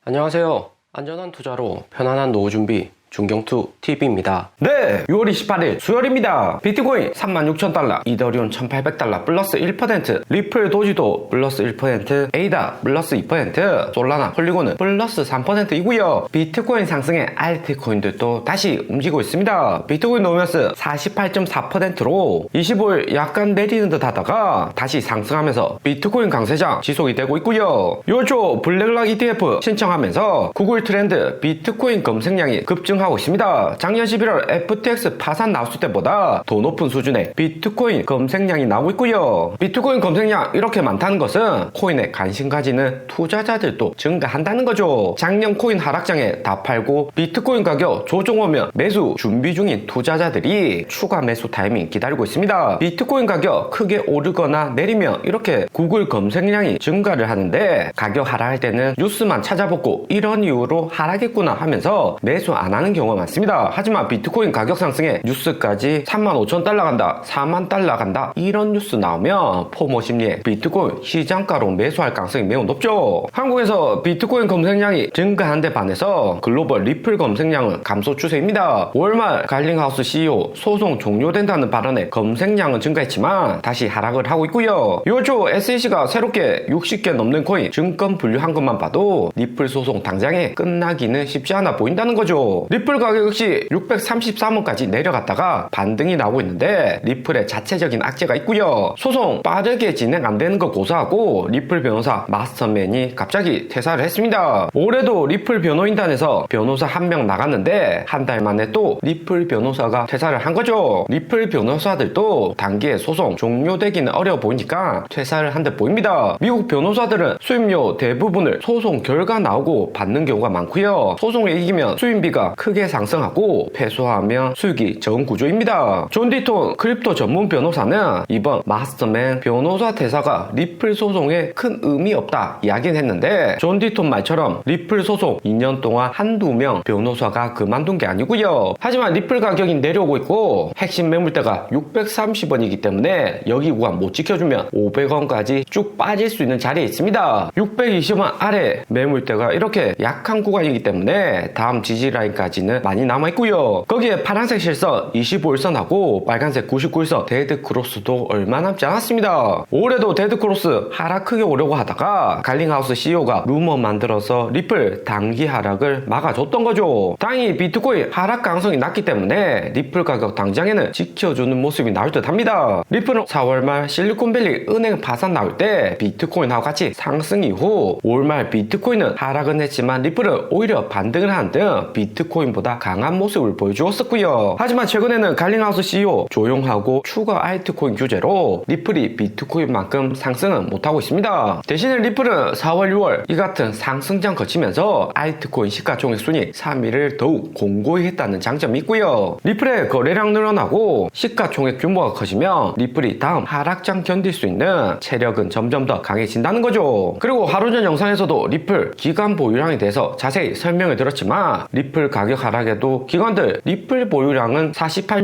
안녕하세요. 안전한 투자로 편안한 노후 준비 중경투TV입니다. 네, 6월 28일 수요일입니다. 비트코인 36,000달러, 이더리움 1,800달러 플러스 1%, 리플 도지도 플러스 1%, 에이다 플러스 2%, 솔라나 폴리곤은 플러스 3%이고요. 비트코인 상승에 알트코인들도 다시 움직이고 있습니다. 비트코인 노면스 48.4%로 25일 약간 내리는 듯 하다가 다시 상승하면서 비트코인 강세장 지속이 되고 있고요. 요초 블랙락 ETF 신청하면서 구글 트렌드 비트코인 검색량이 급증하고 있습니다. 작년 11월 FTX 파산 나왔을 때보다 더 높은 수준의 비트코인 검색량이 나오고 있고요. 비트코인 검색량 이렇게 많다는 것은 코인에 관심 가지는 투자자들도 증가한다는 거죠. 작년 코인 하락장에 다 팔고 비트코인 가격 조정 오면 매수 준비 중인 투자자들이 추가 매수 타이밍 기다리고 있습니다. 비트코인 가격 크게 오르거나 내리면 이렇게 구글 검색량이 증가를 하는데 가격 하락할 때는 뉴스만 찾아보고 이런 이유로 하락했구나 하면서 매수 안 하는 경우가 많습니다. 하지만 비트코인 가격 상승에 뉴스까지 35,000달러 간다, 40,000달러 간다 이런 뉴스 나오면 포모 심리에 비트코인 시장가로 매수할 가능성이 매우 높죠. 한국에서 비트코인 검색량이 증가한 데 반해서 글로벌 리플 검색량은 감소 추세입니다. 월말 갈링하우스 CEO 소송 종료된다는 발언에 검색량은 증가했지만 다시 하락을 하고 있고요. 요조 SEC가 새롭게 60개 넘는 코인 증권 분류한 것만 봐도 리플 소송 당장에 끝나기는 쉽지 않아 보인다는 거죠. 리플 가격 역시 633원까지 내려갔다가 반등이 나오고 있는데 리플의 자체적인 악재가 있고요. 소송 빠르게 진행 안 되는 거 고소하고 리플 변호사 마스터맨이 갑자기 퇴사를 했습니다. 올해도 리플 변호인단에서 변호사 한 명 나갔는데 한 달 만에 또 리플 변호사가 퇴사를 한 거죠. 리플 변호사들도 단기에 소송 종료되기는 어려워 보이니까 퇴사를 한 듯 보입니다. 미국 변호사들은 수임료 대부분을 소송 결과 나오고 받는 경우가 많고요. 소송에 이기면 수임비가 크게 상승하고 패소하면 수익이 적은 구조입니다. 존 디톤 크립토 전문 변호사는 이번 마스터맨 변호사 퇴사가 리플 소송에 큰 의미 없다 이야기는 했는데 존 디톤 말처럼 리플 소송 2년 동안 한두 명 변호사가 그만둔 게 아니고요. 하지만 리플 가격이 내려오고 있고 핵심 매물대가 630원이기 때문에 여기 구간 못 지켜주면 500원까지 쭉 빠질 수 있는 자리에 있습니다. 620원 아래 매물대가 이렇게 약한 구간이기 때문에 다음 지지라인까지는 많이 남아있고요. 거기에 파란색 실선 25일선하고 빨간색 99일선 데드크로스도 얼마 남지 않았습니다. 올해도 데드크로스 하락 크게 오려고 하다가 갈링하우스 CEO가 루머 만들어서 리플 단기 하락을 막아줬던 거죠. 다행히 비트코인 하락 가능성이 낮기 때문에 리플 가격 당장에는 지켜주는 모습이 나올 듯 합니다. 리플은 4월 말 실리콘밸리 은행 파산 나올 때 비트코인하고 같이 상승 이후 5월 말 비트코인은 하락은 했지만 리플은 오히려 반등을 하는 등 비트코인보다 강한 모습을 보여주었었고요. 하지만 최근에는 갈링하우스 CEO 조용하고 추가 알트코인 규제로 리플이 비트코인만큼 상승은 못하고 있습니다. 대신에 리플은 4월 6월 이 같은 상승장 거치면서 알트코인 시가총액 순위 3위를 더욱 공고히 했다는 장점이 있고요. 리플의 거래량 늘어나고 시가총액 규모가 커지면 리플이 다음 하락장 견딜 수 있는 체력은 점점 더 강해진다는 거죠. 그리고 하루 전 영상에서도 리플 기간 보유량에 대해서 자세히 설명을 드렸지만 리플 가격 하락에도 기관들 리플 보유량은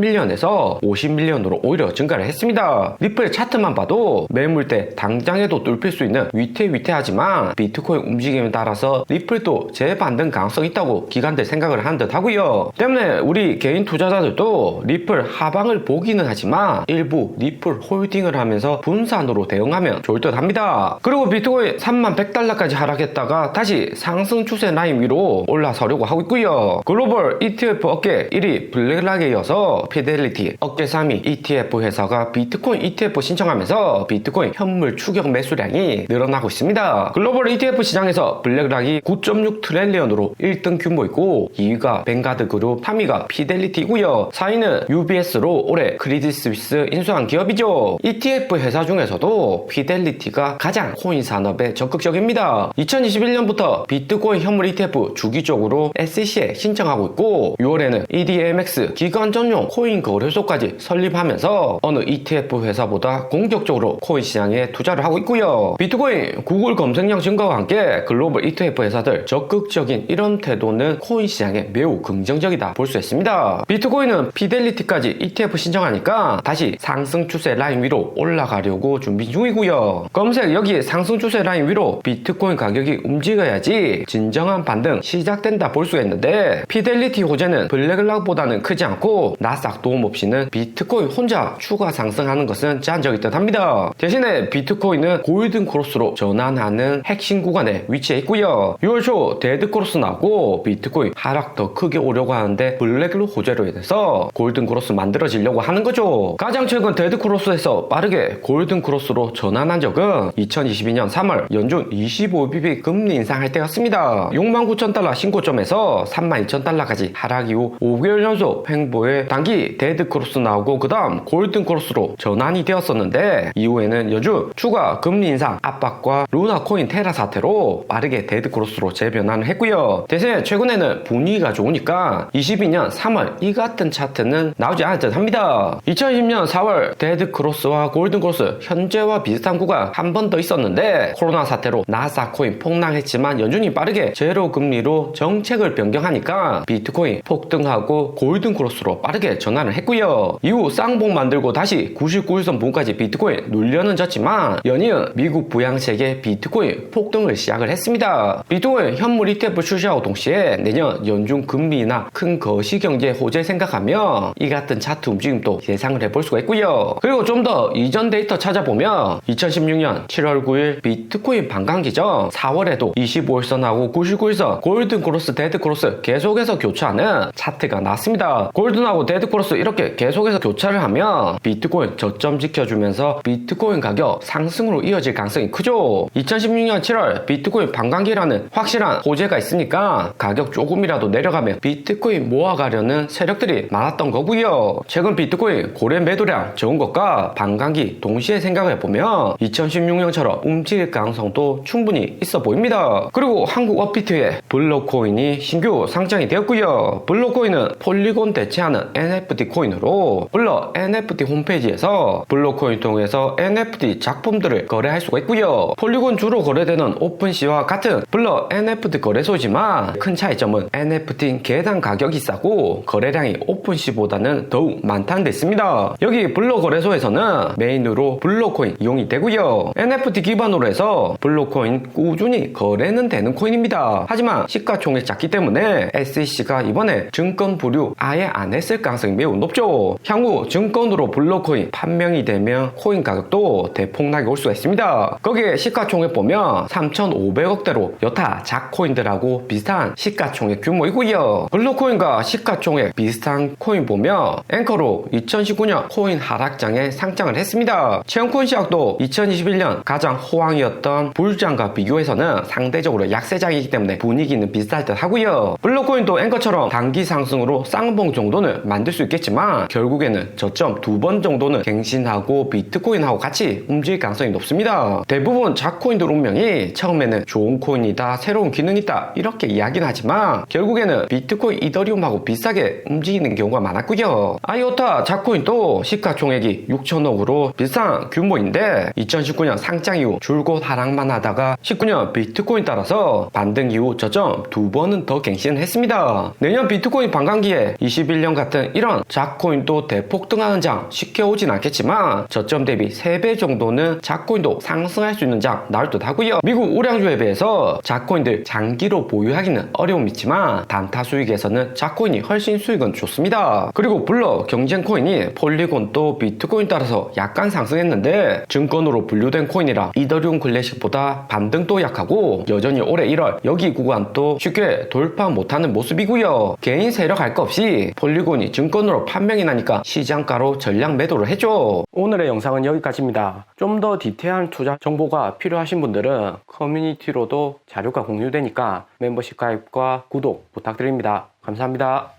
48밀리언에서 50밀리언으로 오히려 증가를 했습니다. 리플 차트만 봐도 매물대 당장에도 뚫릴 수 있는 위태위태하지만 비트코인 움직임에 따라서 리플도 재반등 가능성이 있다고 기관들 생각을 한 듯 하고요. 때문에 우리 개인 투자자들도 리플 하방을 보기는 하지만 일부 리플 홀딩을 하면서 분산으로 대응하면 좋을 듯 합니다. 그리고 비트코인 31,100달러까지 하락했다가 다시 상승 추세 라인 위로 올라서려고 하고 있고요. 글로벌 ETF 업계 1위 블랙락에 이어서 피델리티 업계 3위 ETF 회사가 비트코인 ETF 신청하면서 비트코인 현물 추격 매수량이 늘어나고 있습니다. 글로벌 ETF 시장에서 블랙락이 9.6 트릴리언으로 1등 규모이고 2위가 뱅가드 그룹, 3위가 피델리티이고요. 4위는 UBS로 올해 크리딧 스위스 인수한 기업이죠. ETF 회사 중에서도 피델리티가 가장 코인 산업에 적극적입니다. 2021년부터 비트코인 현물 ETF 주기적으로 SEC에 신청을 성장하고 있고 6월에는 EDMX 기관 전용 코인 거래소까지 설립하면서 어느 ETF 회사보다 공격적으로 코인 시장에 투자를 하고 있고요. 비트코인 구글 검색량 증가와 함께 글로벌 ETF 회사들 적극적인 이런 태도는 코인 시장에 매우 긍정적이다 볼 수 있습니다. 비트코인은 피델리티까지 ETF 신청하니까 다시 상승 추세 라인 위로 올라가려고 준비 중이고요. 검색 여기 상승 추세 라인 위로 비트코인 가격이 움직여야지 진정한 반등 시작된다 볼 수가 있는데 피델리티 호재는 블랙락보다는 크지 않고 나스닥 도움 없이는 비트코인 혼자 추가 상승하는 것은 제한적일 듯 합니다. 대신에 비트코인은 골든 크로스로 전환하는 핵심 구간에 위치해 있고요. 6월 초 데드 크로스 나오고 비트코인 하락 더 크게 오려고 하는데 블랙락 호재로 인해서 골든 크로스 만들어지려고 하는 거죠. 가장 최근 데드 크로스에서 빠르게 골든 크로스로 전환한 적은 2022년 3월 연준 25bp 금리 인상할 때였습니다. 69,000달러 신고점에서 32,000달러까지 하락 이후 5개월 연속 횡보에 단기 데드 크로스 나오고 그 다음 골든 크로스로 전환이 되었었는데 이후에는 연준 추가 금리 인상 압박과 루나 코인 테라 사태로 빠르게 데드 크로스로 재변환을 했고요. 대신 최근에는 분위기가 좋으니까 22년 3월 이 같은 차트는 나오지 않을 듯 합니다. 2020년 4월 데드 크로스와 골든 크로스 현재와 비슷한 구간 한 번 더 있었는데 코로나 사태로 나스닥 코인 폭락했지만 연준이 빠르게 제로 금리로 정책을 변경하니까 비트코인 폭등하고 골든 크로스로 빠르게 전환을 했고요. 이후 쌍봉 만들고 다시 99일선 부근까지 비트코인 눌려는 졌지만 연이은 미국 부양책에 비트코인 폭등을 시작을 했습니다. 비트코인 현물 ETF 출시하고 동시에 내년 연준 금리나 큰 거시경제 호재 생각하며 이 같은 차트 움직임도 예상을 해볼 수가 있고요. 그리고 좀 더 이전 데이터 찾아보면 2016년 7월 9일 비트코인 반감기죠. 4월에도 25일선하고 99일선 골든 크로스 데드 크로스 계속해서 교차하는 차트가 나왔습니다. 골든하고 데드 크로스 이렇게 계속해서 교차를 하면 비트코인 저점 지켜주면서 비트코인 가격 상승으로 이어질 가능성이 크죠. 2016년 7월 비트코인 반감기라는 확실한 호재가 있으니까 가격 조금이라도 내려가면 비트코인 모아가려는 세력들이 많았던 거고요. 최근 비트코인 고래 매도량 적은 것과 반감기 동시에 생각을 해보면 2016년처럼 움직일 가능성도 충분히 있어 보입니다. 그리고 한국 업비트에 블록코인이 신규 상장이 되었고요. 블록코인은 폴리곤 대체하는 NFT 코인으로 블록 NFT 홈페이지에서 블록코인 통해서 NFT 작품들을 거래할 수가 있고요. 폴리곤 주로 거래되는 오픈시와 같은 블록 NFT 거래소지만 큰 차이점은 NFT 개당 가격이 싸고 거래량이 오픈시보다는 더욱 많다는 데 있습니다. 여기 블록 거래소에서는 메인으로 블록코인 이용이 되고요. NFT 기반으로 해서 블록코인 꾸준히 거래는 되는 코인입니다. 하지만 시가총액 작기 때문에 SEC가 이번에 증권 보류 아예 안 했을 가능성이 매우 높죠. 향후 증권으로 블록코인 판명이 되면 코인 가격도 대폭락이 올 수가 있습니다. 거기에 시가총액 보면 3,500억대로 여타 작코인들하고 비슷한 시가총액 규모이고요. 블록코인과 시가총액 비슷한 코인 보면 앵커로 2019년 코인 하락장에 상장을 했습니다. 체험코인 시작도 2021년 가장 호황이었던 불장과 비교해서는 상대적으로 약세장이기 때문에 분위기는 비슷할 듯 하고요. 블록코인도 앵커처럼 단기 상승으로 쌍봉 정도는 만들 수 있겠지만 결국에는 저점 2번 정도는 갱신하고 비트코인하고 같이 움직일 가능성이 높습니다. 대부분 작코인들 운명이 처음에는 좋은 코인이다, 새로운 기능이 있다 이렇게 이야기는 하지만 결국에는 비트코인, 이더리움하고 비슷하게 움직이는 경우가 많았고요. 아이오타 작코인도 시가총액이 6천억으로 비슷한 규모인데 2019년 상장 이후 줄곧 하락만 하다가 19년 비트코인 따라서 반등 이후 저점 2번은 더 갱신을 했습니다. 내년 비트코인 반감기에 21년 같은 이런 작코인도 대폭등하는 장 쉽게 오진 않겠지만 저점 대비 3배 정도는 작코인도 상승할 수 있는 장 나올 듯 하고요. 미국 우량주에 비해서 작코인들 장기로 보유하기는 어려움이 있지만 단타 수익에서는 작코인이 훨씬 수익은 좋습니다. 그리고 블록 경쟁 코인이 폴리곤도 비트코인 따라서 약간 상승했는데 증권으로 분류된 코인이라 이더리움 클래식보다 반등도 약하고 여전히 올해 1월 여기 구간도 쉽게 돌파 못하는 모습이고요. 개인 세력 할 거 없이 폴리곤이 증권으로 판명이 나니까 시장가로 전량 매도를 해줘. 오늘의 영상은 여기까지입니다. 좀 더 디테일한 투자 정보가 필요하신 분들은 커뮤니티로도 자료가 공유되니까 멤버십 가입과 구독 부탁드립니다. 감사합니다.